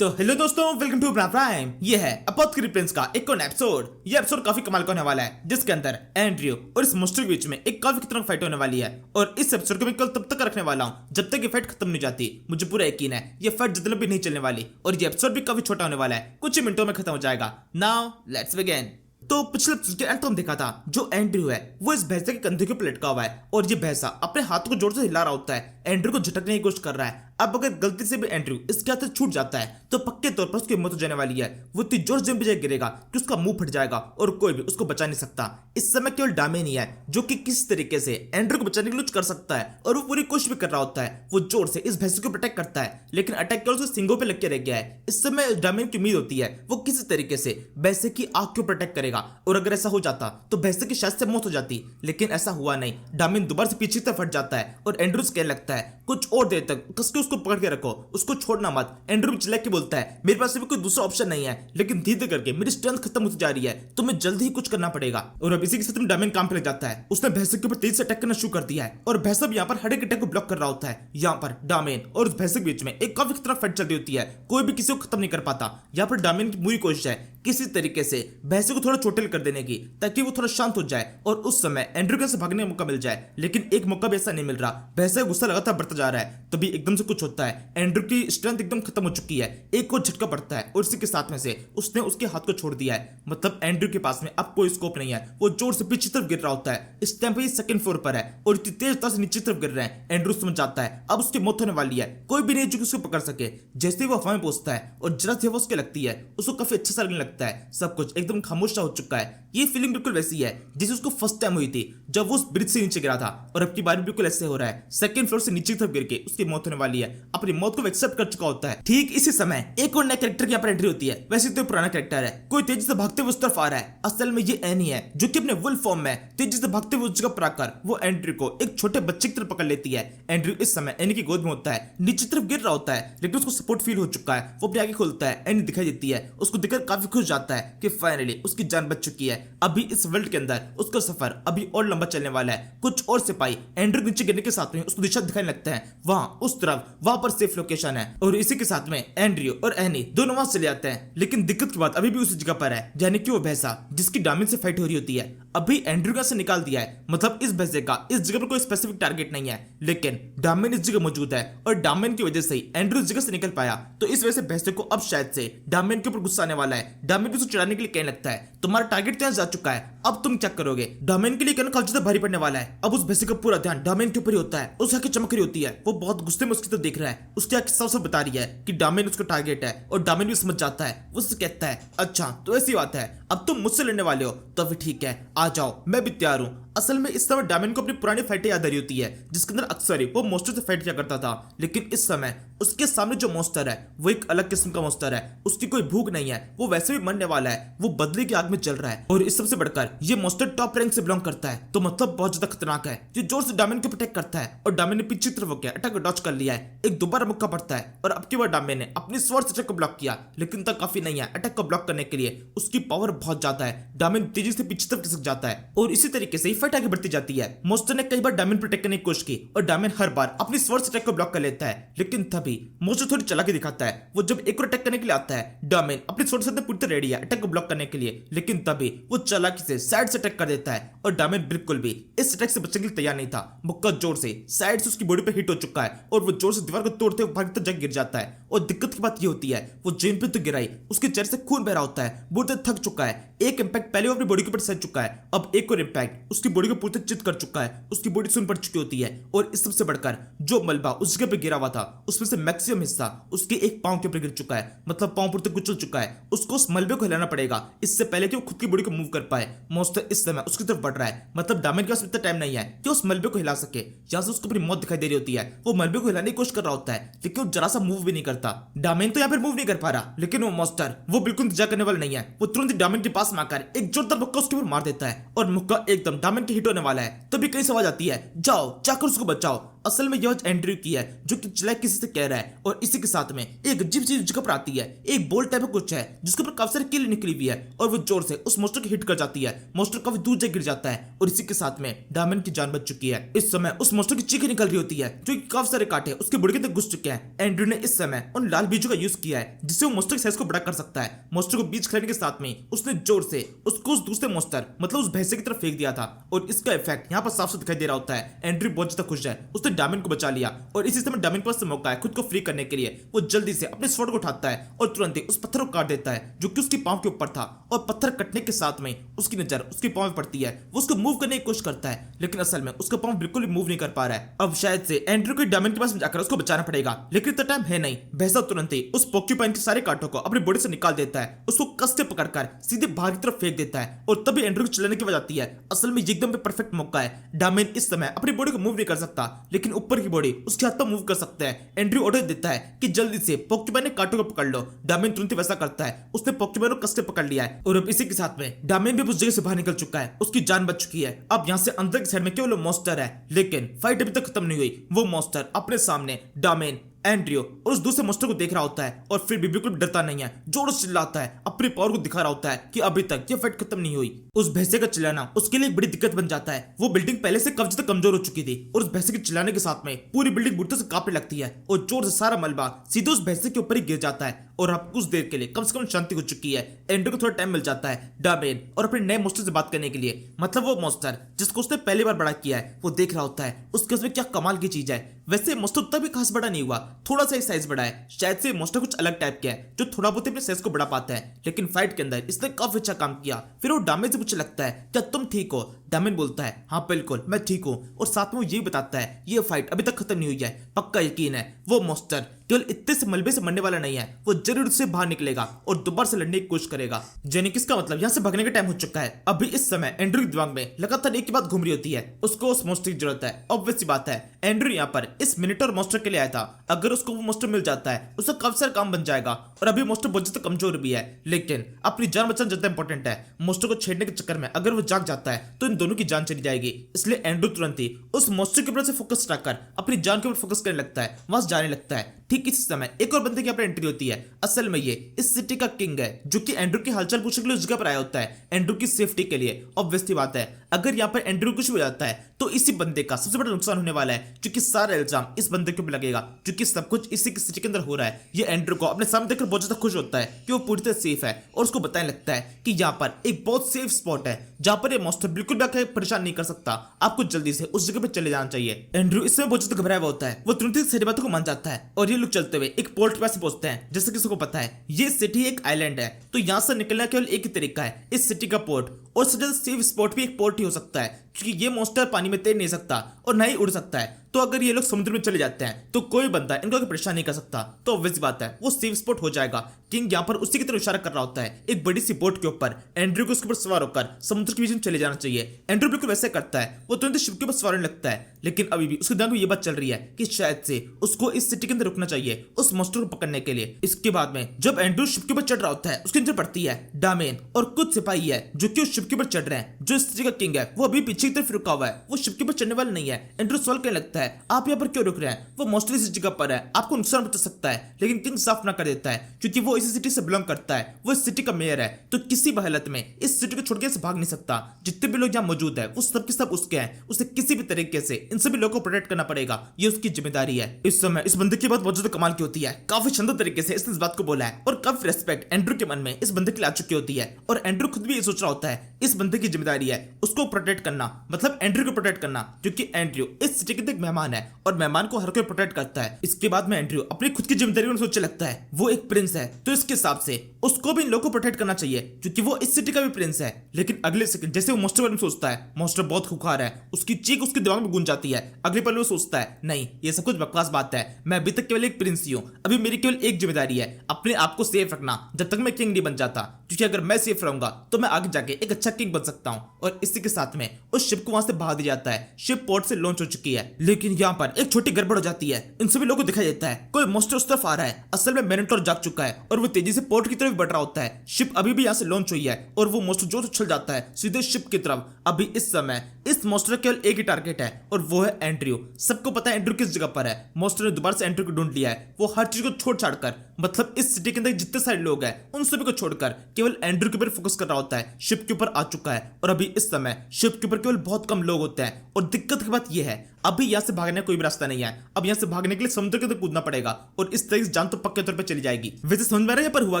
तो हेलो दोस्तों, welcome to prime. ये है अपोथेकेरी प्रिंस का एक और एपिसोड। ये एपिसोड काफी कमाल का होने वाला है, जिसके अंदर एंड्रयू और इस मोस्टर के बीच में एक काफी खतरनाक फाइट होने वाली है। और इस एपिसोड को मैं कल तब तक रखने वाला हूँ जब तक ये फाइट खत्म नहीं जाती। मुझे पूरा यकीन है ये फाइट जितना भी नहीं चलने वाली, और ये एपिसोड भी काफी छोटा होने वाला है, कुछ ही मिनटों में खत्म हो जाएगा। Now let's begin. तो पिछले एपिसोड के अंत में देखा था जो एंड्रयू है वो इस भैंसे के कंधे के ऊपर लटका हुआ है, और ये भैंसा अपने हाथों को जोर से हिला रहा होता है, एंड्रयू को झटकने की कोशिश कर रहा है। अब अगर गलती से भी एंड्रयू इसके हाथ से छूट जाता है तो पक्के तौर पर उसकी मौत हो जाने वाली है। वो इतनी जोर से विजय गिरेगा कि उसका मुंह फट जाएगा और कोई भी उसको बचा नहीं सकता। इस समय केवल डामेन ही है जो कि किसी तरीके से एंड्रयू को बचाने के लिए कुछ कर सकता है, और वो पूरी कोशिश भी कर रहा होता है। वो जोर से इस भैंसे को अटैक करता है, लेकिन अटैक केवल उसके सिंगों पे लग के रह गया है। इस समय डामेन की उम्मीद होती है वो किसी तरीके से भैंसे की आंख के ऊपर अटैक करेगा, और अगर ऐसा हो जाता तो भैंसे की शायद से मौत हो जाती, लेकिन ऐसा हुआ नहीं। डामेन दोबारा से पीछे तक फट जाता है और एंड्रयू से कहने लगता है कुछ और देर तक कस के उसको पकड़ के रखो, उसको छोड़ना मत। एंड्रयू चिल्ला के बोलता है मेरे पास भी कोई दूसरा ऑप्शन नहीं है, लेकिन धीरे करके मेरी स्ट्रेंथ खत्म होती जा रही है, तो मैं जल्दी ही कुछ करना पड़ेगा। और अब इसी के साथ में डामेन काम पे लग जाता है। उसने भैंसे के ऊपर तेज से अटैक करना शुरू कर दिया है, और भैंसा भी यहाँ पर हर एक अटैक को ब्लॉक कर रहा होता है। यहाँ पर डामेन और उस भैंसे के बीच में एक काफी खतरनाक फाइट चल रही होती है, कोई भी किसी को खत्म नहीं कर पाता। यहाँ पर डामेन की पूरी कोशिश है किसी तरीके से भैंसे को थोड़ा चोटिल कर देने की, ताकि वो थोड़ा शांत हो जाए और उस समय एंड्रयू से भागने का मौका मिल जाए, लेकिन एक मौका भी ऐसा नहीं मिल रहा। भैंसे का गुस्सा लगातार बढ़ता जा रहा है। तभी एकदम से कुछ होता है, एंड्रयू की स्ट्रेंथ एकदम खत्म हो चुकी है। एक और झटका पड़ता है और इसी के साथ में से उसने उसके हाथ को छोड़ दिया है। मतलब एंड्रयू के पास में अब कोई स्कोप नहीं है। वो जोर से पीछे तरफ गिर रहा होता है। इस टाइम पे ये सेकंड फ्लोर पर है और इतनी तेज तरह से नीचे तरफ गिर रहे हैं। एंड्रयू समझ जाता है अब उसकी मौत होने वाली है, कोई भी नहीं जो उसको पकड़ सके। जैसे ही वो हवा में पहुंचता है और जरा से उसके लगती है, उसको काफी अच्छा सा लगने लगता है। सब कुछ एकदम खामोश सा हो चुका है। ये फीलिंग बिल्कुल वैसी है जैसे उसको फर्स्ट टाइम हुई थी जब वो उस ब्रिज से नीचे गिरा था, और अब की बार बिल्कुल ऐसे हो रहा है। सेकंड फ्लोर से नीचे की तरफ गिर के उसकी मौत होने वाली है। अपनी मौत को एक्सेप्ट कर चुका होता है। ठीक इसी समय एक और नया कैरेक्टर की यहाँ पर एंट्री होती है। वैसे तो पुराना कैरेक्टर है, कोई तेजी से भागते हुए उस तरफ आ रहा है। असल में ये एनी है जो कि अपने वुल्फ फॉर्म में तेजी से भागते हुए उस जगह पर आकर वो एंड्रयू को एक छोटे बच्चे की तरफ पकड़ लेती है। एंड्रयू इस समय एनी की गोद में होता है, नीचे तरफ गिर रहा होता है, लेकिन उसको सपोर्ट फील हो चुका है। वो अपनी आगे खोलता है, एनी दिखाई देती है। उसको देखकर काफी खुश जाता है कि फाइनली उसकी जान बच चुकी है। अभी इस वर्ल्ड के अंदर उसका सफर अभी और लंबा चलने वाला है। कुछ और सिपाही एंड्रयू नीचे गिरने के साथ में उसको दिशा दिखाने लगते हैं। वहां उस तरफ वहां पर सेफ लोकेशन है, और इसी के साथ में एंड्रयू और एनी दोनों वहां चले जाते हैं। लेकिन दिक्कत की बात अभी भी उसी जगह पर है, यानी कि वो भैंसा जिसकी डामेन से फाइट हो रही होती है अभी एंड्रयू का से निकाल दिया है। मतलब इस भैंसे का इस जगह पर कोई स्पेसिफिक टारगेट नहीं है, लेकिन डामेन इस जगह मौजूद है, और डामेन की वजह से ही एंड्रयू इस जगह से निकल पाया। तो इस वजह से भैंसे को अब शायद से डामेन के ऊपर गुस्सा आने वाला है। डामेन भी उसे चिढ़ाने के लिए कहने लगता है तुम्हारा टारगेट तो यहाँ जा चुका है, अब तुम क्या करोगे। डामेन के लिए कहना काफी ज्यादा भारी पड़ने वाला है। अब उस भैंसे का पूरा ध्यान डामेन के ऊपर ही होता है। उसकी आंखें चमक रही होती है, वो बहुत गुस्से में उसकी तरफ देख रहा है। उसकी आंखें साफ साफ बता रही है कि डामेन उसका टारगेट है, और डामेन भी समझ जाता है। वो उससे कहता है अच्छा तो ऐसी बात है, अब तुम मुझसे लड़ने वाले हो तो फिर ठीक है, आ जाओ, मैं भी तैयार हूं। असल में इस समय डामेन को अपनी पुरानी फाइटें याद आ रही होती है, जिसके अंदर अक्सर ही वो मॉन्स्टर से फाइट किया करता था। लेकिन इस समय उसके सामने जो मॉन्स्टर है वो एक अलग किस्म का मॉन्स्टर है। उसकी कोई भूख नहीं है, वो वैसे भी मरने वाला है। वो बदले की आग में जल रहा है, और इस सबसे बढ़कर ये मॉन्स्टर टॉप रैंक से बिलोंग करता है, तो मतलब बहुत ज्यादा खतरनाक है। ये जोर से डामेन को अटैक करता है, और डामेन ने पीछे तरफ होकर अटैक को डॉच कर लिया है। एक दोबारा मौका पड़ता है, और अब की बार डामेन ने अपनी स्वॉर्ड से अटैक को ब्लॉक किया, लेकिन तक काफी नहीं है अटैक को ब्लॉक करने के लिए। उसकी पावर बहुत ज्यादा है। डामेन तेजी से पीछे तरफ खिसक जाता है, और इसी तरीके से फाइट आगे बढ़ती जाती है। मॉन्स्टर ने कई बार डामेन पर अटैक करने की कोशिश की, और डामेन हर बार अपनी स्वॉर्ड से अटैक को ब्लॉक कर लेता है। लेकिन तभी मॉन्स्टर थोड़ी चालाकी दिखाता है। वो जब एक और अटैक करने के लिए आता है, डामेन अपनी स्वॉर्ड से पूरी तरह रेडी है अटैक को ब्लॉक करने के लिए, लेकिन तभी वो चालाकी से साइड से अटैक कर देता है, और डामेन बिल्कुल भी इस अटैक से बचने के लिए तैयार नहीं था। मुक्का जोर से साइड से उसकी बॉडी पे हिट हो चुका है, और वो जोर से दीवार को तोड़ते हुए भागते जग गिर जाता है। और दिक्कत की बात ये होती है वो जमीन पे तो गिराई, उसके चेहरे से खून बह रहा होता है, बुरी तरह थक चुका है। एक इंपैक्ट पहले वो अपनी बॉडी के ऊपर सह चुका है, अब एक और इंपैक्ट उसकी बॉडी को पूरी तरह चित कर चुका है। उसकी बॉडी सुन पड़ चुकी होती है, और इस सबसे बढ़कर जो मलबा उस जगह पे गिरा हुआ था उसमें से मैक्सिमम हिस्सा उसके एक पांव के ऊपर गिर चुका है। मतलब पांव पूरी तरह कुचल चुका है। उसको उस मलबे को हिलाना पड़ेगा इससे पहले कि वो खुद की बॉडी को मूव कर पाए। मॉन्स्टर इस समय उसकी तरफ बढ़ रहा है, मतलब डामेन के पास इतना टाइम नहीं है कि उस मलबे को हिला सके। यहाँ से उसको अपनी मौत दिखाई दे रही होती है। वो मलबे को हिलाने की कोशिश कर रहा होता है, लेकिन वो जरा सा मूव भी नहीं करता। डामेन तो यहाँ पर मूव नहीं कर पा रहा, लेकिन वो मॉन्स्टर वो बिल्कुल इंतजार करने वाला नहीं है। वो तुरंत डामेन के पास में आकर एक जोरदार मुक्का उसके ऊपर मार देता है, और मुक्का एकदम डामेन के हिट होने वाला है। तभी कई आवाज आती है जाओ जाकर उसको बचाओ। असल में यह एंड्रयू की है जो कि चिल्ला किसी से कह रहा है और इसी के साथ में एक अजीब चीज जगह पर आती है। एक बोल्ट टाइप का कुछ है जिसके ऊपर काफी सारी कील निकली हुई है और वो जोर से उस मोस्टर को हिट कर जाती है। मोस्टर काफी दूर जा गिर जाता है और इसी के साथ में डायमंड की जान बच चुकी है। इस समय उस मोस्टर की चीखें निकल रही होती है जो कि काफी सारे कांटे उसके बुड़के तक घुस चुके हैं। एंड्रयू ने इस समय उन लाल बीजों का यूज किया है जिससे वो मोस्टर के साइज को बड़ा कर सकता है। मोस्टर को बीज खिलाने के साथ में उसने जोर से उसको उस दूसरे मोस्टर मतलब उस भैंसे की तरफ फेंक दिया था और इसका इफेक्ट यहाँ पर साफ साफ दिखाई दे रहा होता है। एंड्रयू बहुत ज्यादा खुश है, उसने डायमंड को बचा लिया और इसी समय डायमंड के पास मौका है खुद को फ्री करने के लिए। वो जल्दी से अपने स्वॉर्ड को उठाता है और तुरंत ही उस पत्थर को काट देता है जो कि उसके पांव के ऊपर था और पत्थर कटने के साथ में उसकी नजर उसके पांव में पड़ती है। वो उसको मूव करने की कोशिश करता है लेकिन असल में उसका पांव बिल्कुल भी मूव नहीं कर पा रहा है। अब शायद से एंड्रयू को डायमंड के पास जाकर उसको बचाना पड़ेगा लेकिन इतना टाइम है नहीं। भैंसा तुरंत ही उस पोर्क्यूपाइन के सारे कांटों को अपनी बॉडी से निकाल देता है, उसको कस के पकड़कर सीधे बाहर की तरफ फेंक देता है और तभी एंड्रयू को चिल्लाने की वजह आती है। असल में एकदम परफेक्ट मौका है। डायमंड इस समय अपनी बॉडी को मूव नहीं कर सकता लेकिन ऊपर की बॉडी उसके हाथ पर मूव कर सकता है। एंड्रयू ऑर्डर देता है कि जल्दी से पोर्क्यूपाइन ने कांटों को पकड़ लो। डायमंड तुरंत वैसा करता है, उसने पोर्क्यूपाइन को कस के पकड़ लिया है और अब इसी के साथ में डायमंड भी उस जगह से बाहर निकल चुका है, उसकी जान बच चुकी है। अब यहाँ से अंदर की साइड में केवल मॉन्स्टर है लेकिन फाइट अभी तक खत्म नहीं हुई। वो मॉन्स्टर अपने सामने डायमंड, एंड्रयू और उस दूसरे मोस्टर को देख रहा होता है और फिर भी बिल्कुल डरता नहीं है, जोर से चिल्लाता है, अपनी पावर को दिखा रहा होता है कि अभी तक ये फाइट खत्म नहीं हुई। उस भैंसे का चिल्लाना उसके लिए एक बड़ी दिक्कत बन जाता है। वो बिल्डिंग पहले से काफी ज्यादा कमजोर हो चुकी थी और उस भैंसे के चिल्लाने के साथ में पूरी बिल्डिंग बुढ़ते से कांपने लगती है और जोर से सारा मलबा सीधे उस भैंसे के ऊपर ही गिर जाता है और अब कुछ देर के लिए कम से कम शांति हो चुकी है। एंड्रयू को थोड़ा टाइम मिल जाता है डायमंड और अपने नए मोस्टर से बात करने के लिए, मतलब वो मोस्टर जिसको उसने पहली बार बड़ा किया है। वो देख रहा होता है उसके उसमें क्या कमाल की चीज है। वैसे मोस्टर उतना भी खास बड़ा नहीं हुआ, थोड़ा सा साइज बड़ा है। शायद से मोस्टर कुछ अलग टाइप का है जो थोड़ा बहुत अपने साइज को बढ़ा पाता है, लेकिन फाइट के अंदर इसने काफी अच्छा काम किया। फिर वो डायमंड से पूछने लगता है क्या तुम ठीक हो? डायमंड बोलता है हाँ बिल्कुल मैं ठीक हूँ और साथ में वो ये बताता है ये फाइट अभी तक खत्म नहीं हुई है, पक्का यकीन है वो मोस्टर केवल इतने से मलबे से मरने वाला नहीं है, वो जरूर उससे बाहर निकलेगा और दोबारा से लड़ने की कोशिश करेगा। यानी किसका मतलब यहाँ से भागने का टाइम हो चुका है। अभी इस समय एंड्रयू के दिमाग में लगातार एक ही बात घूम रही होती है, उसको उस मोस्टर की जरूरत है। ऑब्वियस सी बात है एंड्रयू यहाँ पर इस मिनिटोर मोस्टर के लिए आया था। अगर उसको वो मोस्टर मिल जाता है उसका काफी सारा काम बन जाएगा और अभी मोस्टर बहुत ज्यादा कमजोर भी है लेकिन अपनी जान बचाना ज्यादा इंपॉर्टेंट है। मोस्टर को छेड़ने के चक्कर में अगर वो जाग जाता है तो इन दोनों की जान चली जाएगी। इसलिए एंड्रयू तुरंत ही उस मोस्टर के ऊपर से फोकस रखकर अपनी जान के ऊपर फोकस करने लगता है, वहां से जाने लगता है। ठीक इसी समय एक और बंदे की यहाँ पर एंट्री होती है। असल में ये इस सिटी का किंग है जो कि एंड्रयू की हालचाल पूछने के लिए उस जगह पर आया होता है, एंड्रयू की सेफ्टी के लिए। ऑब्वियसली बात है अगर यहाँ पर एंड्रयू कुछ हो जाता है तो इसी बंदे का सबसे बड़ा नुकसान होने वाला है क्योंकि सारा इल्जाम इस बंदे के ऊपर लगेगा क्योंकि सब कुछ इसी की सिटी के अंदर हो रहा है। ये एंड्रयू को अपने सामने देखकर बहुत ज्यादा खुश होता है कि वो पूरी तरह सेफ है और उसको बताने लगता है कि यहाँ पर एक बहुत सेफ स्पॉट है जहाँ पर ये मॉन्स्टर बिल्कुल भी आकर परेशान नहीं कर सकता, आपको जल्दी से उस जगह पे चले जाना चाहिए। एंड्रयू इसमें बहुत ज्यादा घबराया हुआ होता है, वो तुरंत ही सारी बातों को मान जाता है और ये लोग चलते हुए एक पोर्ट के पास पहुंचते हैं। जैसे किसी को पता है ये सिटी एक आइलैंड है तो यहाँ से निकलना केवल एक ही तरीका है, इस सिटी का पोर्ट। और सबसे ज्यादा सेफ स्पॉट भी एक पोर्ट ही हो सकता है क्योंकि ये मॉन्स्टर पानी में तैर नहीं सकता और ना ही उड़ सकता है। तो अगर ये लोग समुद्र में चले जाते हैं तो कोई बंदा इनको परेशान नहीं कर सकता, तो ऑब्वियस बात है वो सेफ स्पॉट हो जाएगा। किंग यहाँ पर उसी की तरफ इशारा कर रहा होता है एक बड़ी सी बोट के ऊपर। एंड्रयू को उसके ऊपर सवार होकर समुद्र के बीच में चले जाना चाहिए। एंड्रयू बिल्कुल वैसे करता है, वो तुरंत शिप के ऊपर सवार होने लगता है लेकिन अभी भी उसके दिमाग में ये बात चल रही है कि शायद से उसको इस सिटी के अंदर रुकना चाहिए उस मॉन्स्टर को पकड़ने के लिए। इसके बाद में जब एंड्रयू शिप के ऊपर चढ़ रहा होता है उसके नीचे पड़ती है डायमंड और कुछ सिपाही है जो कि उस शिप के ऊपर चढ़ रहे हैं। जो इस सिटी का किंग है वो अभी पीछे की तरफ रुका हुआ है, वो शिप के ऊपर चढ़ने वाला नहीं है। एंड्रयू सवाल करने लगता है आप यहाँ पर क्यों रुक रहे हैं? वो मॉन्स्टर इस जगह पर है, आपको नुकसान पहुंचा सकता है। लेकिन किंग साफ ना कर देता है क्योंकि वो इसी सिटी से बिलोंग करता है, वो इस सिटी का मेयर है तो किसी भी हालत में इस सिटी को छोड़ के भाग नहीं सकता। जितने भी लोग यहाँ मौजूद है वो सब के सब उसके हैं, उसे किसी भी तरीके से इन सभी लोगों को प्रोटेक्ट करना पड़ेगा, ये उसकी जिम्मेदारी है। इस समय इस बंदे की बात बहुत ज्यादा कमाल की होती है, काफी शानदार तरीके से इसने इस बात को बोला है और काफी रेस्पेक्ट एंड्रयू के मन में इस बंदे के लिए आ चुकी होती है। और एंड्रयू खुद भी ये सोच रहा होता है इस बंदे की जिम्मेदारी है उसको प्रोटेक्ट करना, मतलब एंड्रयू को प्रोटेक्ट करना क्योंकि एंड्रयू इस सिटी के एक मेहमान है और मेहमान को हर कोई प्रोटेक्ट करता है। इसके बाद में एंड्रयू अपनी खुद की जिम्मेदारी में सोचने लगता है वो एक प्रिंस है तो इसके हिसाब से उसको भी इन लोगों को प्रोटेक्ट करना चाहिए क्योंकि वो इस सिटी का भी प्रिंस है। लेकिन अगले सेकंड जैसे वो मॉन्स्टर बारे में सोचता है, मॉन्स्टर बहुत खूंखार है, उसकी चीख उसके दिमाग में गूंज जाती है। अगले पल वो सोचता है नहीं ये सब कुछ बकवास बात है, मैं अभी तक केवल एक प्रिंस ही हूँ, अभी मेरी केवल एक जिम्मेदारी है अपने आप को सेफ रखना जब तक मैं किंग नहीं बन जाता, क्योंकि अगर मैं सेफ रहूंगा तो मैं आगे जाके एक अच्छा अच्छा किंग बन सकता हूँ। और इसी के साथ में उस शिप को वहां से भाग दिया जाता है। शिप पोर्ट से लॉन्च हो चुकी है, लेकिन यहाँ पर एक छोटी गड़बड़ हो जाती है। इन सभी लोगों को दिखाई देता है कोई मॉन्स्टर उस तरफ आ रहा है। असल में मेनेटोर जाग चुका है और वो तेजी से पोर्ट की तरफ बढ़ रहा होता है। शिप अभी भी यहाँ से लॉन्च हुई है और वो मॉन्स्टर जोर से उछल जाता है सीधे शिप की तरफ। अभी इस समय इस मॉन्स्टर का केवल एक ही टारगेट है और वो है एंड्रयू। सबको पता है एंड्रयू किस जगह पर है। मॉन्स्टर ने दोबारा से एंड्रयू को ढूंढ लिया है। वो हर चीज को छोड़ छाड़ कर, मतलब इस सिटी के अंदर जितने सारे लोग हैं उन सभी को छोड़कर केवल एंड्रयू के ऊपर फोकस कर रहा होता है। शिप के ऊपर आ चुका है और अभी इस समय शिप के ऊपर केवल बहुत कम लोग होते हैं। और दिक्कत की बात यह है अभी यहाँ से भागने का कोई भी रास्ता नहीं है। अब यहाँ से भागने के लिए समुद्र के अंदर कूदना पड़ेगा और इस तरह से जान तो पक्के तौर पे चली जाएगी। वैसे समझ में आ रहा है यहाँ पर हुआ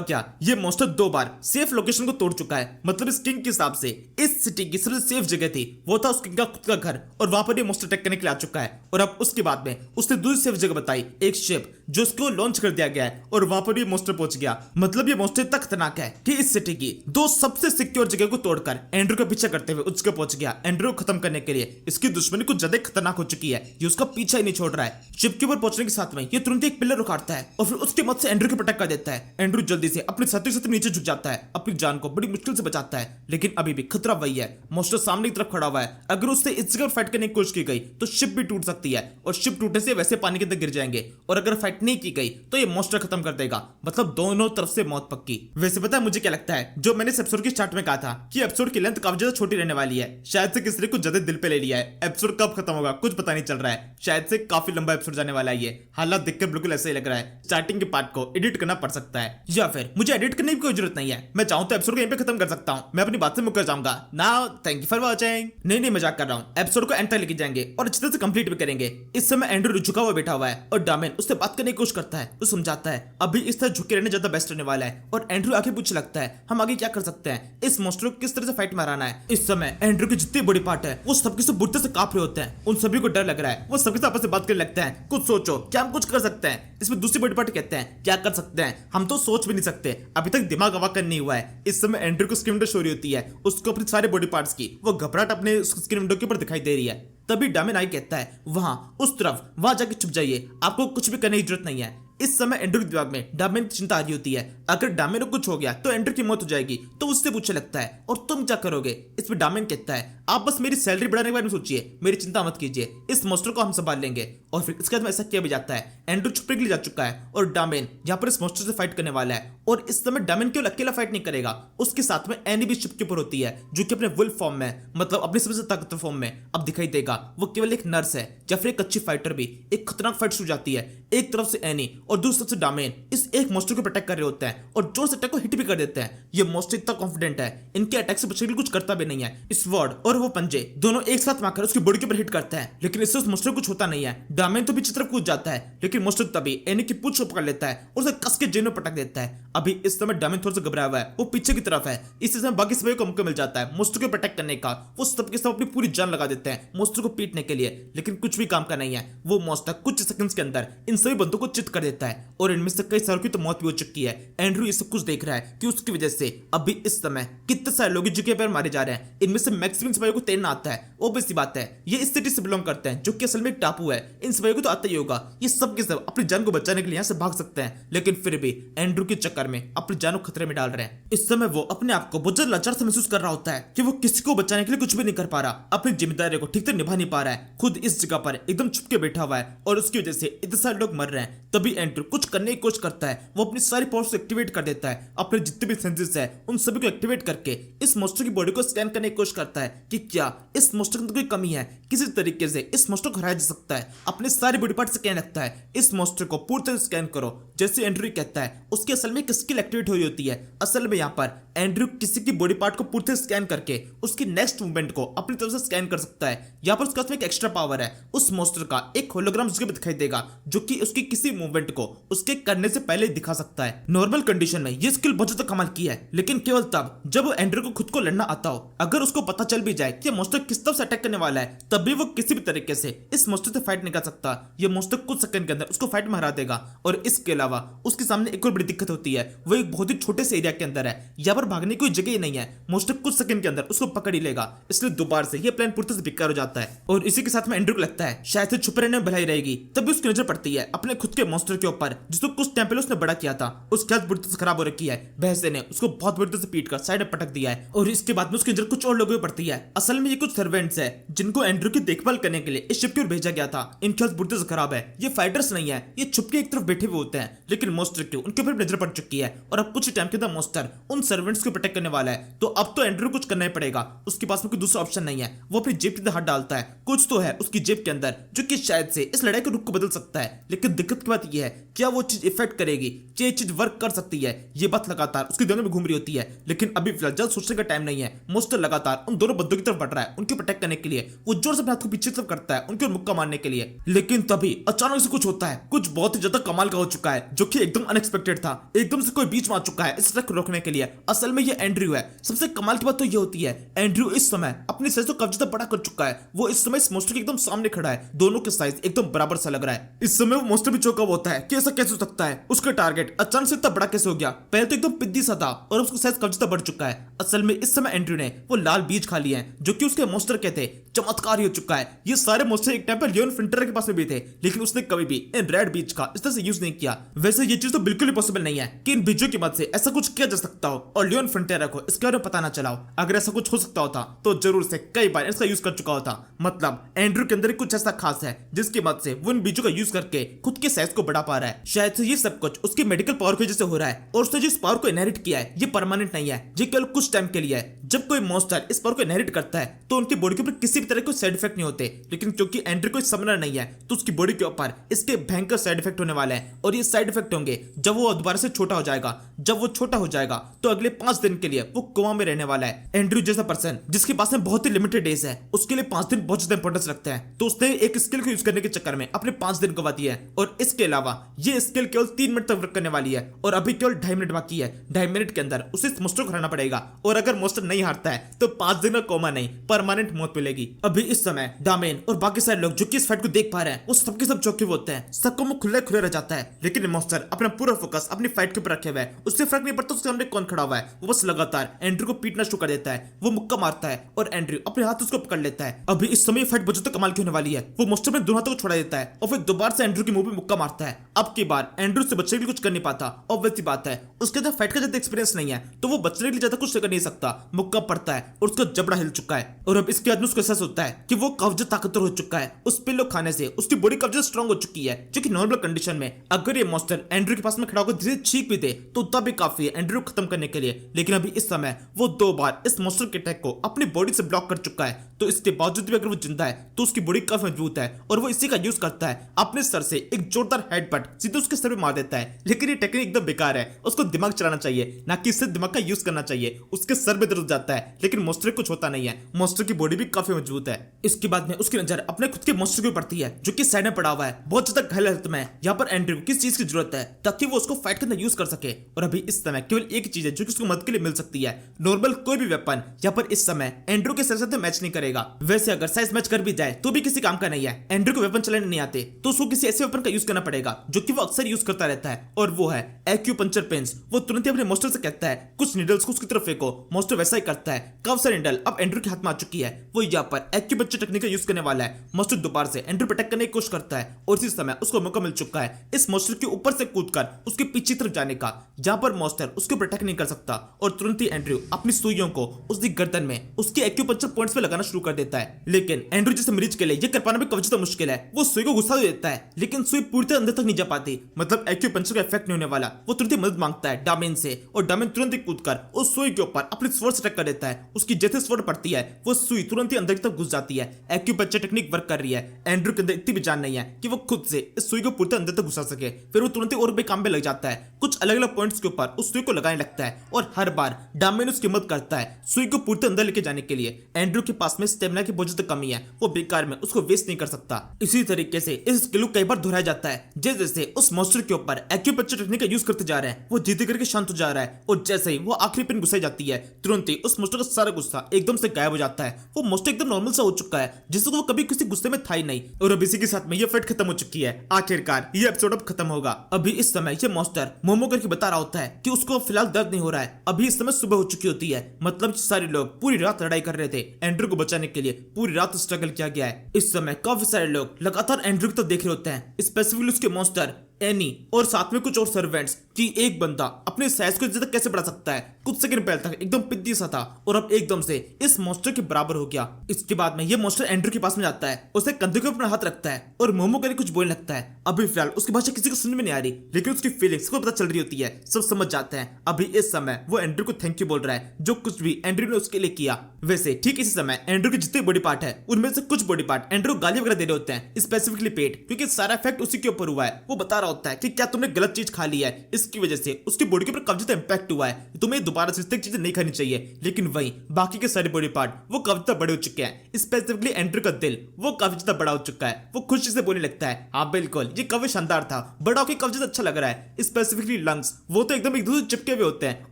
क्या? ये मॉन्स्टर 2 बार सेफ लोकेशन को तोड़ चुका है। मतलब इस किंग के हिसाब से इस सिटी की सबसे सेफ जगह थी वो था उस किंग का खुद का घर और वहां पर ये मॉन्स्टर अटैक करने के लिए आ चुका है। और अब उसके बाद में उसने दूसरी सेफ जगह बताई, एक शिप जो उसको लॉन्च कर दिया गया है और वहां पर ये मॉन्स्टर पहुंच गया। मतलब ये मॉन्स्टर इतना खतरनाक है कि इस सिटी की 2 सबसे सिक्योर जगह को तोड़कर एंड्रयू का पीछा करते हुए उसके पहुंच गया। एंड्रयू को खत्म करने के लिए इसकी दुश्मनी कुछ ज्यादा खतरनाक हो चुकी है। ये उसका पीछा ही नहीं छोड़ रहा है। शिप के ऊपर पहुंचने के साथ में ये तुरंत एक पिलर उखाड़ता है और फिर उसकी मदद से एंड्रयू को प्रोटेक्ट कर देता है। एंड्रयू जल्दी से अपने साथी से नीचे झुक जाता है, अपनी जान को बड़ी मुश्किल से बचाता है। लेकिन अभी भी खतरा वही है, मॉन्स्टर सामने की तरफ खड़ा हुआ है। अगर उससे इस जगह फाइट करने की कोशिश की गई तो शिप भी टूट सकती है और शिप टूटने से वैसे पानी के अंदर गिर जाएंगे। और अगर फाइट नहीं की गई तो ये मॉन्स्टर खत्म कर देगा। मतलब दोनों तरफ से मौत पक्की। वैसे पता है मुझे क्या लगता है, जो मैंने इस एपिसोड की स्टार्ट में कहा था कि एपिसोड की लेंथ काफी ज्यादा छोटी रहने वाली है, शायद से किसी ने कुछ ज्यादा दिल पे ले लिया है। एपिसोड कब खत्म होगा कुछ पता नहीं चल रहा है। शायद से काफी लंबा एपिसोड जाने वाला है। ये हालात देखकर बिल्कुल ऐसे ही लग रहा है स्टार्टिंग के पार्ट को एडिट करना पड़ सकता है, या फिर मुझे एडिट करने की कोई जरूरत नहीं है। मैं चाहूं तो एपिसोड को यहीं पे खत्म कर सकता हूं। मैं अपनी बात से मुकर जाऊंगा। Now thank you for watching. नहीं मजाक कर रहा हूं। एपिसोड को एंड तक लेके जाएंगे और अच्छे तरह से कंप्लीट भी करेंगे। इस समय एंड्रयू झुका हुआ बैठा हुआ है और डामेन उससे बात करने की कोशिश करता है। वो समझाता है अभी इस तरह झुके रहने ज्यादा बेस्ट रहने वाला है। और एंड्रयू आगे पूछने लगता है हम आगे क्या कर सकते हैं, इस मॉन्स्टर को किस तरह से फाइट में हराना है। इस समय एंड्रयू के जितने बॉडी पार्ट है वो सबके सब बुढ़ते से कांप रहे होते हैं। उन सभी को डर लग रहा है। वो सबके साथ आपस में बात करने लगता है, कुछ सोचो क्या हम कुछ कर सकते हैं। इसमें दूसरी बॉडी पार्ट कहते हैं क्या कर सकते हैं, हम तो सोच भी नहीं सकते, अभी तक दिमाग अवाकन नहीं हुआ है। इस समय एंड्रयू को स्क्रीन विंडो शो रही होती है, उसको अपने सारे बॉडी पार्ट्स की वो घबराहट अपने स्क्रीन विंडो के ऊपर दिखाई दे रही है। तभी डामेन आई कहता है वहां उस तरफ वहां जाके छुप जाइए, आपको कुछ भी करने की जरूरत नहीं है। इस समय एंड्रयू के दिमाग में डामेन की चिंता आ रही होती है। अगर डामेन को कुछ हो गया तो एंड्रयू की मौत हो जाएगी। तो उससे पूछने लगता है और तुम क्या करोगे। इसमें डामेन कहता है आप बस मेरी सैलरी बढ़ाने के बारे में सोचिए, मेरी चिंता मत कीजिए, इस मॉन्स्टर को हम संभाल लेंगे। और फिर इसके बाद में ऐसा किया भी जाता है। एंड्रयू छुपने के लिए जा चुका है और डामेन यहाँ पर इस मॉन्स्टर से फाइट करने वाला है। और इस समय डामेन केवल अकेला फाइट नहीं करेगा, उसके साथ में एनी भी शिप के ऊपर होती है जो कि अपने वुल्फ फॉर्म में, मतलब अपनी सबसे ताकतवर फॉर्म में अब दिखाई देगा। वो केवल एक नर्स है या फिर एक अच्छी फाइटर भी। एक खतरनाक फाइट शुरू जाती है, एक तरफ से एनी और दूसरी तरफ से डामेन इस एक मॉन्स्टर को अटैक कर रहे होते हैं और जोर से अटैक को हिट भी कर देते हैं। ये मॉन्स्टर इतना कॉन्फिडेंट है, इनके अटैक से बचने के लिए कुछ करता भी नहीं है। स्वॉर्ड और वो पंजे दोनों एक साथ मारकर उसकी बॉडी के ऊपर हिट करते हैं, लेकिन इससे उस मॉन्स्टर को कुछ होता नहीं है। डामेन तो पीछे तरफ कूद जाता है, लेकिन मॉन्स्टर तभी एनी की पूंछ को पकड़ लेता है और उसे कस के जेब में पटक देता है। अभी इस समय डामेन थोड़ा सा घबराया हुआ है, वो पीछे की तरफ है। इस समय बाकी सभी को मौका मिल जाता है मॉन्स्टर को प्रोटेक्ट करने का। वो सबके सब अपनी पूरी जान लगा देते हैं मॉन्स्टर को पीटने के लिए, लेकिन कुछ भी काम का नहीं है। वो मॉन्स्टर कुछ सेकंड्स के अंदर इन सभी बंदों को चित कर देता है और इनमें से कई सारों की तो मौत भी हो चुकी है। एंड्रयू ये सब कुछ देख रहा है कि उसकी वजह से अभी इस समय कितने सारे लोग जिनके पैर मारे जा रहे हैं। इनमें से मैक्सिमम सिपाहियों को तैरना आता है। ओबवियस सी बात है, ये इस सिटी से बिलोंग करते हैं जो कि असल में एक टापू है। इन सिपाहियों को तो आता ही होगा। ये सब के सब अपनी जान को बचाने के लिए यहाँ से भाग सकते हैं, लेकिन फिर भी एंड्रयू के चक्कर में अपनी जान को खतरे में डाल रहे हैं। इस समय वो अपने आप को बहुत ज्यादा लाचार से महसूस कर रहा होता है कि वो किसी को बचाने के लिए कुछ भी नहीं कर पा रहा, अपनी जिम्मेदारी को ठीक से निभा नहीं पा रहा है। खुद इस जगह पर एकदम छुप के बैठा हुआ है और उसकी वजह से इतने सारे लोग मर रहे हैं। तभी एंड्रयू कुछ करने की कोशिश करता है। वो अपनी सारी पावर्स एक्टिवेट कर देता है, अपने जितने भी सेंसेस है उन सभी को एक्टिवेट करके इस मॉन्स्टर की बॉडी को स्कैन करने की कोशिश करता है कि क्या इस मॉन्स्टर के अंदर कोई कमी है, किसी तरीके से इस मॉन्स्टर को हराया जा सकता है। अपने सारे बॉडी पार्ट से कहने लगता है इस मॉन्स्टर को पूरी तरह स्कैन करो। जैसे एंड्रयू कहता है उसकी असल में एक स्किल एक्टिवेट हो रही होती है। असल में यहाँ पर एंड्रयू किसी की बॉडी पार्ट को पूरी तरह स्कैन करके उसकी नेक्स्ट मूवमेंट को अपनी तरफ से स्कैन कर सकता है। यहाँ पर उसके पास में एक एक्स्ट्रा पावर है। उस मॉन्स्टर का एक होलोग्राम उसके दिखाई देगा जो कि उसकी किसी मूवमेंट को उसके करने से पहले दिखा सकता है। नॉर्मल कंडीशन में ये स्किल बहुत ज्यादा कमाल की है, लेकिन केवल तब जब एंड्रयू को खुद को लड़ना आता हो। अगर उसको पता चल भी जाए कि मॉन्स्टर किस तरफ से अटैक करने वाला है, तब भी वो किसी भी तरीके से इस मॉन्स्टर से फाइट नहीं कर सकता। ये मॉन्स्टर कुछ सेकंड के अंदर उसको फाइट में हरा देगा। और इसके अलावा उसके सामने एक और बड़ी दिक्कत होती है, वो एक बहुत ही छोटे से एरिया के अंदर है। यहाँ पर भागने की कोई जगह ही नहीं है। मॉन्स्टर कुछ सेकंड के अंदर उसको पकड़ ही लेगा, इसलिए दोबारा से ये प्लान पूरी तरह से बेकार हो जाता है। और इसी के साथ में एंड्रयू को लगता है शायद से छुपे रहने में भलाई रहेगी। तभी उसकी नजर पड़ती है अपने खुद के मॉन्स्टर के ऊपर जिसको कुछ टाइम पहले उसने बड़ा किया था उसकी हालत बुरी तरह से खराब हो रखी है। भैंसे ने उसको बहुत बुरी तरह से पीट कर साइड में पटक दिया है और इसके बाद में उसकी नजर कुछ और लोगों पर पड़ती है। असल में ये कुछ सर्वेंट्स है जिनको एंड्रू की देखभाल करने के लिए इस शिप की ओर भेजा गया था। इनकी हालत बुरी तरह से खराब है। ये फाइटर्स नहीं है, ये छुप के एक तरफ बैठे हुए होते हैं, लेकिन मॉन्स्टर की उनके ऊपर नजर पड़ चुकी है और अब कुछ ही टाइम के अंदर मॉन्स्टर उन सर्वेंट्स को प्रोटेक्ट करने वाला है। तो अब तो एंड्रू कुछ करना ही पड़ेगा, उसके पास में कोई दूसरा ऑप्शन नहीं है। वो अपनी जेब के अंदर हाथ डालता है, कुछ तो है उसकी जेब के अंदर जो कि शायद से इस लड़ाई के रुख को बदल सकता है। लेकिन दिक्कत की बात यह है क्या वो चीज इफेक्ट करेगी, क्या ये चीज वर्क कर सकती है, ये बात लगातार उसके दिमाग में घूम रही होती है। लेकिन अभी फिलहाल जल्द सोचने का टाइम नहीं है। मॉन्स्टर लगातार उन दोनों बंदों की तरफ बढ़ रहा है उनके प्रोटेक्ट करने के लिए। वो जोर से अपने हाथ को पीछे तरफ करता है उनके मुक्का मारने के लिए। लेकिन तभी अचानक से कुछ होता है, कुछ बहुत ही ज्यादा कमाल का हो चुका है जो कि एकदम अनएक्सपेक्टेड था। एकदम से कोई बीच में आ चुका है इस ट्रक को रोकने के लिए। असल में ये एंड्रयू है। सबसे कमाल की बात तो ये होती है एंड्रयू इस समय अपनी साइज को काफी ज्यादा बड़ा कर चुका है। वो इस समय इस मॉन्स्टर के एकदम सामने खड़ा है, दोनों के साइज एकदम बराबर सा लग रहा है। इस समय वो मॉन्स्टर भी चौंका होता है कि ऐसा कैसे हो सकता है, उसका टारगेट अचानक से इतना बड़ा कैसे हो गया। पहले तो एकदम पिद्दी सा था और उसका साइज काफी ज्यादा बढ़ चुका है। असल में इस समय एंड्रयू ने वो लाल बीज खा लिए हैं जो कि उसके मॉन्स्टर के थे। चमत्कार ही हो चुका है। ये सारे मॉन्स्टर एक टाइम पर लियोन फ्रंटियर के पास में भी थे, लेकिन उसने कभी भी इन रेड बीज का इस तरह से यूज नहीं किया। वैसे ये चीज तो बिल्कुल ही पॉसिबल नहीं है कि इन बीजों की मदद से ऐसा कुछ किया जा सकता हो और लियोन फ्रंटियर को इसके बारे में पता ना चला हो। अगर ऐसा कुछ हो सकता होता तो जरूर से कई बार इसका यूज कर चुका होता। मतलब एंड्रयू के अंदर कुछ ऐसा खास है जिसकी मदद से वो इन बीजों का यूज करके खुद के साइज को बढ़ा पा रहा है। शायद से ये सब कुछ उसकी मेडिकल पावर की वजह से हो रहा है और उसने जिस पावर को इनहेरिट किया है ये परमानेंट नहीं है, ये केवल कुछ टाइम के लिए है। जब कोई मॉन्स्टर इस पावर को इनहेरिट करता है तो उनकी बॉडी के ऊपर किसी भी तरह के साइड इफेक्ट नहीं होते, लेकिन क्योंकि एंड्रयू कोई समनर नहीं है तो उसकी बॉडी के ऊपर इसके भयंकर साइड इफेक्ट होने वाले हैं। और ये साइड इफेक्ट होंगे जब वो दोबारा से छोटा हो जाएगा। जब वो छोटा हो जाएगा तो अगले 5 दिन के लिए वो कोमा में रहने वाला है। एंड्रयू जैसा पर्सन जिसके पास में बहुत ही लिमिटेड डेज है उसके लिए 5 दिन बहुत ज्यादा इंपॉर्टेंस रखते हैं, तो उसने एक स्किल को यूज करने के चक्कर में अपने 5 दिन गवा दिए है। और इसके अलावा ये स्किल केवल 3 मिनट तक वर्क करने वाली है और अभी केवल 2.5 मिनट बाकी है। 2.5 मिनट के अंदर उसे इस मॉन्स्टर को हराना पड़ेगा और अगर मॉन्स्टर नहीं हारता है तो 5 दिन का कोमा नहीं परमानेंट मौत मिलेगी। अभी इस समय डामेन और बाकी सारे लोग जो कि इस फाइट को देख पा रहे हैं वो सबके सब चौके हुए होते हैं, सबको मुंह खुले खुले रह जाता है। लेकिन मॉन्स्टर अपना पूरा फोकस अपनी फाइट के ऊपर रखे हुए है, उससे फर्क नहीं पड़ता उसके सामने कौन खड़ा हुआ है। वो बस लगातार एंड्रयू को पीटना शुरू कर देता है। वो मुक्का मारता है और एंड्रयू अपने हाथ उसको पकड़ लेता है। अभी इस समय फाइट बहुत ज्यादा कमाल की होने वाली है। वो मॉन्स्टर में दोनों हाथों को छोड़ा देता है और फिर दोबारा से एंड्रयू के मुंह पे मुक्का मारता है। अब की बार एंड्रयू से बचने के लिए कुछ कर नहीं पाता। ऑब्वियस सी बात है उसके अंदर फाइट का ज्यादा एक्सपीरियंस नहीं है तो वो बचने के लिए ज्यादा कुछ कर नहीं सकता। मुक्का पड़ता है और उसका जबड़ा हिल चुका है और अब इसके बाद में उसको एहसास होता है कि वो काफी ज्यादा ताकतवर हो चुका है। उस पिल्लो खाने से उसकी बॉडी काफी ज्यादा स्ट्रांग हो चुकी है जो कि नॉर्मल कंडीशन में अगर ये मॉन्स्टर एंड्रयू के पास में खड़ा होकर धीरे चीख भी दे तो तब भी काफी है एंड्रयू खत्म करने के लिए। लेकिन अभी इस समय वो 2 बार इस मॉन्स्टर के अटैक को अपनी बॉडी से ब्लॉक कर चुका है, तो इसके बावजूद भी अगर वो जिंदा है तो उसकी बॉडी काफी मजबूत है और वो इसी का यूज करता है। अपने सर से एक जोरदार हेडबट सीधे उसके सर पे मार देता है। लेकिन ये टेक्निक एकदम बेकार है, उसको दिमाग चलाना चाहिए ना कि इससे दिमाग का यूज करना चाहिए। उसके सर में दर्द जाता है लेकिन मॉन्स्टर कुछ होता नहीं है। मॉन्स्टर की बॉडी भी काफी मजबूत है। इसके बाद में उसकी नजर अपने खुद के मॉन्स्टर के ऊपर पड़ती है जो कि साइड में पड़ा हुआ है, बहुत ज्यादा घायल हालत में। यहाँ पर एंड्रयू किस चीज की जरूरत है ताकि वो उसको फाइट के अंदर यूज कर सके। और अभी इस समय केवल एक चीज है जो कि उसको मदद के लिए मिल सकती है, नॉर्मल कोई भी वेपन यहाँ पर इस समय एंड्रयू के साथ मैच नहीं करेगा। वैसे अगर साइज मैच कर भी जाए तो भी किसी काम का नहीं है। एंड्रयू को वेपन चलाने नहीं आते तो उसको किसी ऐसे वेपन का यूज करना पड़ेगा जो कि वो अक्सर यूज करता रहता है और वो है एक्यूपंक्चर पेन्स। वो तुरंत ही अपने मॉन्स्टर से कहता है कुछ नीडल्स को उसकी तरफ फेंको। मॉन्स्टर वैसा ही करता है। काफी सारी नीडल अब एंड्रयू के हाथ में आ चुकी है। वो यहाँ पर एक्यूपंक्चर टेक्निक का यूज करने वाला है। मॉन्स्टर दोबारा से एंड्रयू अटैक करने की कोशिश करता है और इसी समय उसको मौका मिल चुका है इस मॉन्स्टर के ऊपर से कूदकर उसके पीछे तरफ जाने का, जहां पर मॉन्स्टर उसके ऊपर अटैक नहीं कर सकता। और तुरंत ही एंड्रयू अपनी सुइयों को उसकी गर्दन में उसके एक्यूपंक्चर पॉइंट्स पे लगाना शुरू कर देता है। लेकिन एंड्रयू जैसे मरीज के लिए ये कर पाना भी काफी ज्यादा मुश्किल है। वो सुई को घुसा देता है लेकिन सुई पूरी तरह अंदर तक नहीं जा पाती, मतलब एक्यूपंक्चर का इफेक्ट नहीं होने वाला। वो तुरंत ही मदद मांगता है डामेन से और डामेन तुरंत ही कूदकर उस सुई के ऊपर अपनी स्वॉर्ड से अटैक कर देता है। उसकी जैसे स्वॉर्ड पड़ती है वो सुई तुरंत ही अंदर की तरफ घुस जाती है। एक्यूपंक्चर टेक्निक वर्क कर रही है। एंड्रयू के अंदर इतनी भी जान नहीं है कि वो खुद से इस सुई को पूरी तरह अंदर तक घुसा सके। फिर वो तुरंत ही और भी काम पे लग जाता है, कुछ अलग अलग पॉइंट्स के ऊपर उस सुई को लगाने लगता है और हर बार डामेन उसकी मदद करता है सुई को पूरी तरह अंदर लेके जाने के लिए। एंड्रयू के पास में स्टेमिना की बहुत ज्यादा कमी है, वो बेकार में उसको वेस्ट नहीं कर सकता। इसी तरीके से इस स्किल को कई बार दोहराया जाता है। जैसे जैसे उस मॉन्स्टर के ऊपर एक्यूपंक्चर टेक्निक का यूज करते जा रहे हैं वो धीरे करके शांत हो जा रहा है और जैसे ही वो आखिरी पिन घुसाई जाती है तुरंत ही उस मॉन्स्टर का सारा गुस्सा एकदम से गायब हो जाता है। वो मॉन्स्टर एकदम नॉर्मल सा हो चुका है जिससे वो कभी किसी गुस्से में था ही नहीं। और अब इसी के साथ में ये फाइट खत्म हो चुकी है। आखिरकार ये एपिसोड अब खत्म होगा। अभी इस समय ये मॉन्स्टर मोमो करके बता रहा होता है कि उसको फिलहाल दर्द नहीं हो रहा है। अभी इस समय सुबह हो चुकी होती है, मतलब सारे लोग पूरी रात लड़ाई कर रहे थे। एंड्रयू को बचाने के लिए पूरी रात स्ट्रगल किया गया है। इस समय काफी सारे लोग लगातार एंड्रयू की तरफ देख रहे होते हैं, स्पेसिफिकली उसके मॉन्स्टर एनी और साथ में कुछ और सर्वेंट्स कि एक बंदा अपने साइज को इतने तक कैसे बढ़ा सकता है। कुछ सेकंड पहले तक एकदम पिद्दी सा था और अब एकदम से इस मॉन्स्टर के बराबर हो गया। इसके बाद में ये मॉन्स्टर एंड्रू के पास में जाता है, उसे कंधे के ऊपर हाथ रखता है और मोमो करके कुछ बोलने लगता है। अभी फिलहाल उसकी भाषा किसी को समझ में नहीं आ रही, लेकिन उसकी फीलिंग्स को पता चल रही होती है, सब समझ जाते हैं। अभी इस समय वो एंड्रू को थैंक यू बोल रहा है जो कुछ भी एंड्रू ने उसके लिए किया। वैसे ठीक इसी समय एंड्रू के जितने बॉडी पार्ट है उनमें से कुछ बॉडी पार्ट एंड्रू गाली वगैरह दे रहे होते हैं, स्पेसिफिकली पेट, क्योंकि सारा इफेक्ट उसी के ऊपर हुआ है। वो बता रहा होता है कि क्या तुमने गलत चीज खा ली है, इसकी वजह से उसकी बॉडी के ऊपर काफी ज्यादा इंपैक्ट हुआ है, तुम्हें दोबारा से इस चीजें नहीं खानी चाहिए। लेकिन वहीं बाकी के सारे बॉडी पार्ट वो काफी ज्यादा बड़े हो चुके हैं, स्पेसिफिकली एंड्रू का दिल वो काफी ज्यादा बड़ा हो चुका है। वो खुशी से बोलने लगता है हाँ बिल्कुल ये काफी शानदार था, बड़ा होकर काफी ज्यादा अच्छा लग रहा है। स्पेसिफिकली लंग्स वो तो एकदम एक दूसरे चिपके हुए होते हैं,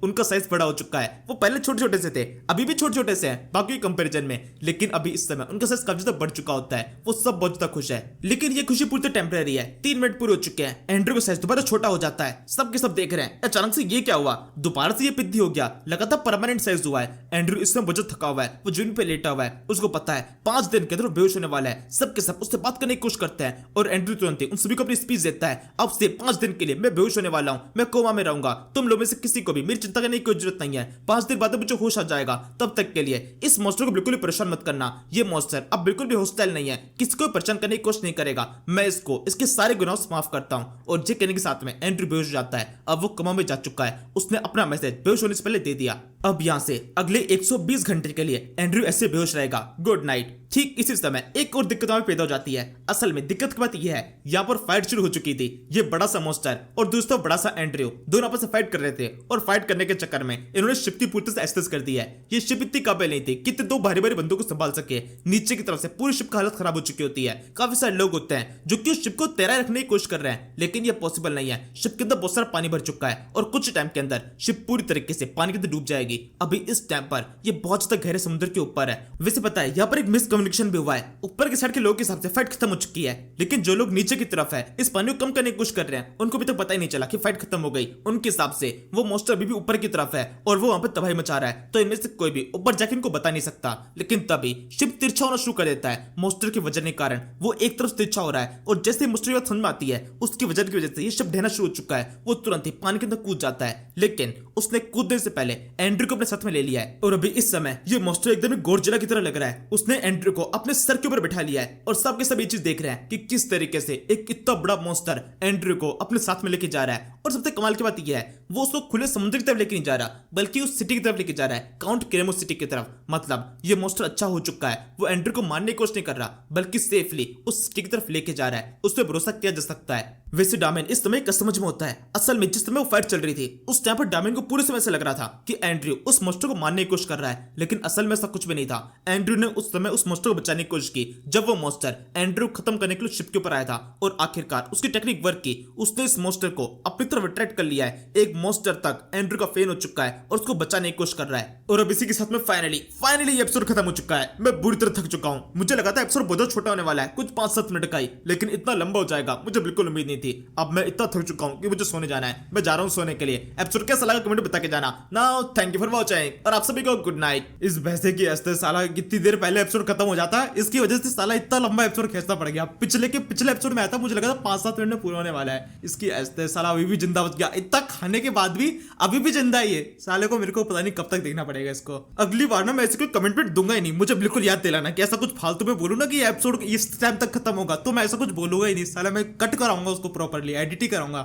उनका साइज बड़ा हो चुका है। वो पहले छोटे छोटे से थे, अभी भी छोटे छोटे से हैं बाकी कंपैरिजन में, लेकिन अभी इस समय उनका साइज काफी ज्यादा बढ़ चुका होता है। वो सब बहुत ज्यादा खुश है, लेकिन ये खुशी पूरी टेम्पररी है। 3 मिनट पूरे हो चुके हैं, एंड्रू का साइज दोबारा छोटा हो जाता है। सब के सब देख रहे हैं अचानक से ये क्या हुआ, दोबारा से ये पिद्दी हो गया, लगातार परमानेंट साइज हुआ है। एंड्रू इस समय बहुत थका हुआ है, वो जमीन पे लेटा हुआ है, उसको पता है 5 दिन के अंदर बेहोश होने वाला है। सबके सब उससे बात करने की कोशिश करते हैं और एंड्रू तुरंत ही उन सभी को अपनी स्पीच देता है। अब से 5 दिन के लिए मैं बेहोश होने वाला हूं, मैं कोमा में रहूंगा, तुम लोगों में से किसी को भी मेरी चिंता करने की कोई जरूरत नहीं है। 5 दिन बाद मुझे होश आ जाएगा, तब तक के लिए इस मॉन्स्टर को बिल्कुल भी परेशान मत करना। ये मॉन्स्टर अब बिल्कुल भी हॉस्टाइल नहीं है, किसी को परेशान करने की कोशिश नहीं करेगा, मैं इसको इसके सारे गुनाहों से माफ करता हूं। और ये कहने के साथ में एंड्रू बेहोश हो जाता है। अब वो कोमा में जा चुका है, उसने अपना मैसेज बेहोश होने से पहले दे दिया। अब यहां से अगले 120 घंटे के लिए एंड्रू ऐसे बेहोश रहेगा। Good night. ठीक इसी समय एक और दिक्कत पैदा हो जाती है। असल में दिक्कत की बात यह है, यहाँ पर फाइट शुरू हो चुकी थी। ये बड़ा सा मॉन्स्टर और दूसरा बड़ा सा एंड्रू दोनों आपस में फाइट कर रहे थे और फाइट करने के चक्कर में इन्होंने शिप की पूरी तरह से एक्सेस कर दी है। ये शिप इतनी काबिल नहीं थी कि 2 भारी भारी बंदों को संभाल सके। नीचे की तरफ से पूरी शिप की हालत खराब हो चुकी होती है। काफी सारे लोग होते हैं जो कि उस शिप को तैराए रखने की कोशिश कर रहे हैं, लेकिन ये पॉसिबल नहीं है। शिप के अंदर बहुत सारा पानी भर चुका है और कुछ टाइम के अंदर शिप पूरी तरीके से पानी के अंदर डूब जाएगी। अभी इस टाइम पर ये बहुत ज्यादा गहरे समुद्र के ऊपर है। वैसे पता है यहाँ पर एक मिसकम्युनिकेशन भी हुआ है। ऊपर के साइड के लोगों के हिसाब से फाइट खत्म हो चुकी है, लेकिन जो लोग नीचे की तरफ है इस पानी को कम करने की कोशिश कर रहे हैं, उनको अभी तक पता ही नहीं चला कि फाइट खत्म हो गई। उनके हिसाब से वो मॉन्स्टर अभी भी ऊपर की तरफ है और वो वहां पर तबाही मचा रहा है, तो इनमें से कोई भी ऊपर जाके इनको बता नहीं सकता। लेकिन तभी शिप तिरछा होना शुरू कर देता है। मॉन्स्टर के वजन के कारण वो एक तरफ तिरछा हो रहा है और जैसे ही मॉन्स्टर की बात समझ में आती है उसकी वजन की वजह से ये शिप ढहना शुरू हो चुका है। वो तुरंत ही पानी के अंदर कूद जाता है, लेकिन उसने कूदने से पहले एंड्रू को अपने साथ में ले लिया है। और अभी इस समय ये मॉन्स्टर एकदम गोडजिला की तरह लग रहा है। उसने एंड्रू को अपने सर के ऊपर बैठा लिया है और सब के सब ये चीज देख रहे हैं कि किस तरीके से एक इतना बड़ा मॉन्स्टर एंड्रू को अपने साथ में लेके जा रहा है। और सबसे कमाल की बात यह है, वो उसको खुले समुद्र की तरफ लेके नहीं जा रहा, बल्कि उस सिटी की तरफ लेके जा रहा है, काउंट क्रेमो सिटी की तरफ। मतलब ये मॉन्स्टर अच्छा हो चुका है, वो एंड्रू को मारने की कोशिश नहीं कर रहा, बल्कि सेफली उस सिटी की तरफ लेके जा रहा है। उस पर भरोसा किया जा सकता है। वैसे डामेन इस समय समझ में होता है, असल में जिस समय वो फाइट चल रही थी उस टाइम पर डामेन को पूरे समय से लग रहा था कि एंड्रू उस मॉन्स्टर को मारने की कोशिश कर रहा है, लेकिन असल में ऐसा कुछ भी नहीं था। एंड्रू ने उस समय उस मॉन्स्टर को बचाने की कोशिश की जब वो मॉन्स्टर एंड्रू खत्म करने के लिए शिप के ऊपर आया था और आखिरकार उसकी टेक्निक वर्क की। उसने इस मॉन्स्टर को अपनी तरफ अट्रैक्ट कर लिया है। एक मॉन्स्टर तक एंड्रू का फैन हो चुका है और उसको बचाने की कोशिश कर रहा है। और अब इसी के साथ में फाइनली ये एपिसोड खत्म हो चुका है। मैं बुरी तरह थक चुका हूं। मुझे लगा था एपिसोड बहुत छोटा होने वाला है, कुछ 5-7 मिनट का ही, लेकिन इतना लंबा हो जाएगा मुझे बिल्कुल उम्मीद नहीं थी। अब मैं इतना थक चुका हूं कि मुझे सोने जाना है। मैं जा रहा हूं सोने के लिए। एपिसोड कैसा लगा कमेंट में बता के जाना। Now thank you for watching और आप सभी को गुड नाइट। इस भैंसे की हंसते साला कितनी देर पहले एपिसोड खत्म हो जाता है, इसकी वजह से साला इतना लंबा एपिसोड खींचना पड़ गया। पिछले एपिसोड में आया था, मुझे लगा था 5-7 मिनट में पूरा होने वाला है। इसकी हंसते साला अभी भी जिंदा बच गया। इतना खाने के बाद भी अभी भी जिंदा है ये साले को। मेरे को पता नहीं कब तक देखना पड़ेगा इसको। अगली बार ना मैं ऐसे कोई कमेंटमेंट दूंगा ही नहीं। मुझे बिल्कुल याद दिलाना कि ऐसा कुछ फालतू में बोलूं ना कि एपिसोड इस टाइम तक खत्म होगा, तो मैं ऐसा कुछ बोलूंगा ही नहीं। साला मैं कट कराऊंगा उसको, प्रॉपर्ली एडिट ही कराऊंगा।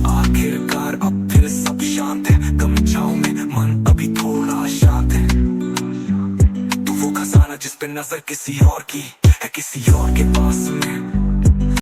आखिरकार अब फिर सब शांत है, गमछाओं में मन अभी थोड़ा शांत है। तू वो खजाना जिस पे नजर किसी और की है, किसी और के पास में।